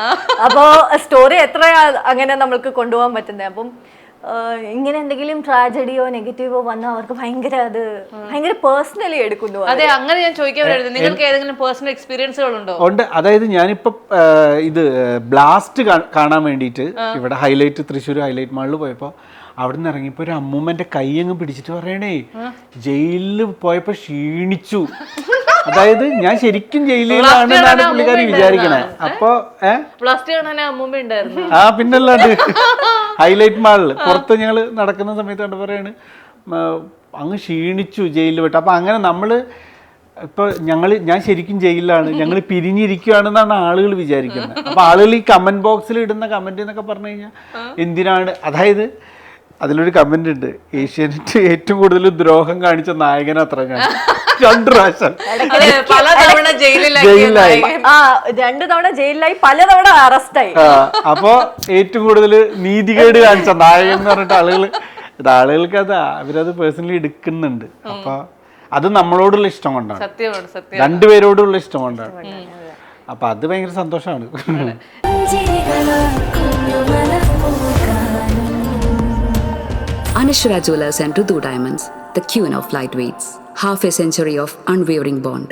അപ്പോ സ്റ്റോറി എത്ര അങ്ങനെ നമ്മൾക്ക് കൊണ്ടുപോകാൻ പറ്റുന്നത്. അപ്പം ഇങ്ങനെ എന്തെങ്കിലും ട്രാജഡിയോ നെഗറ്റീവോ വന്നാൽ അവർക്ക് ഭയങ്കര പേഴ്സണലി എടുക്കുന്നു. അതെ, അങ്ങനെ ഞാൻ ചോദിക്കാൻ വരുന്നത്, നിങ്ങൾക്ക് ഏതെങ്കിലും പേഴ്സണൽ എക്സ്പീരിയൻസുകൾ ഉണ്ടോ? ഉണ്ട്. അതായത് ഞാനിപ്പോ ഇത് ബ്ലാസ്റ്റ് കാണാൻ വേണ്ടിയിട്ട് ഇവിടെ തൃശ്ശൂർ ഹൈലൈറ്റ് മാളിൽ പോയപ്പോ അവിടെ നിന്ന് ഇറങ്ങിയപ്പോ ഒരു അമ്മൂമ്മന്റെ കൈ അങ്ങ് പിടിച്ചിട്ട് പറയണേ ജയിലിൽ പോയപ്പോ ക്ഷീണിച്ചു. അതായത് ഞാൻ ശരിക്കും ജയിലിലാണെന്നാണ് പുള്ളിക്കാരി വിചാരിക്കണേ. അപ്പൊ പിന്നല്ലാണ്ട് ഹൈലൈറ്റ് മാളില് പുറത്ത് ഞങ്ങള് നടക്കുന്ന സമയത്ത് കണ്ട് പറയാണ് അങ്ങ് ക്ഷീണിച്ചു ജയിലിൽ വിട്ട്. അപ്പൊ അങ്ങനെ നമ്മള് ഇപ്പൊ ഞാൻ ശരിക്കും ജയിലിലാണ്, ഞങ്ങൾ പിരിഞ്ഞിരിക്കുകയാണെന്നാണ് ആളുകൾ വിചാരിക്കുന്നത്. അപ്പൊ ആളുകൾ ഈ കമന്റ് ബോക്സിൽ ഇടുന്ന കമന്റ് എന്നൊക്കെ പറഞ്ഞു കഴിഞ്ഞാൽ എന്തിനാണ്, അതായത് അതിലൊരു കമന്റ് ഉണ്ട്, ഏഷ്യാനെറ്റ് ഏറ്റവും കൂടുതൽ ദ്രോഹം കാണിച്ച നായകനത്ര ഞാൻ 2 പ്രാവശ്യം ജയിലിലായി, 2 തവണ ജയിലിലായി, പലതവണ അറസ്റ്റായി. അപ്പൊ ഏറ്റവും കൂടുതൽ നീതികേട് കാണിച്ച നായകൻ എന്ന് പറഞ്ഞിട്ട് ആളുകൾക്ക് അവരത് പേഴ്സണലി എടുക്കുന്നുണ്ട്. അപ്പൊ അത് നമ്മളോടുള്ള ഇഷ്ടം കൊണ്ടാണ്, രണ്ടുപേരോടുള്ള ഇഷ്ടം കൊണ്ടാണ്. അപ്പൊ അത് ഭയങ്കര സന്തോഷമാണ്. Anishwara Jewelers and Rudu Diamonds, the queen of lightweights. Half a century of unwavering bond.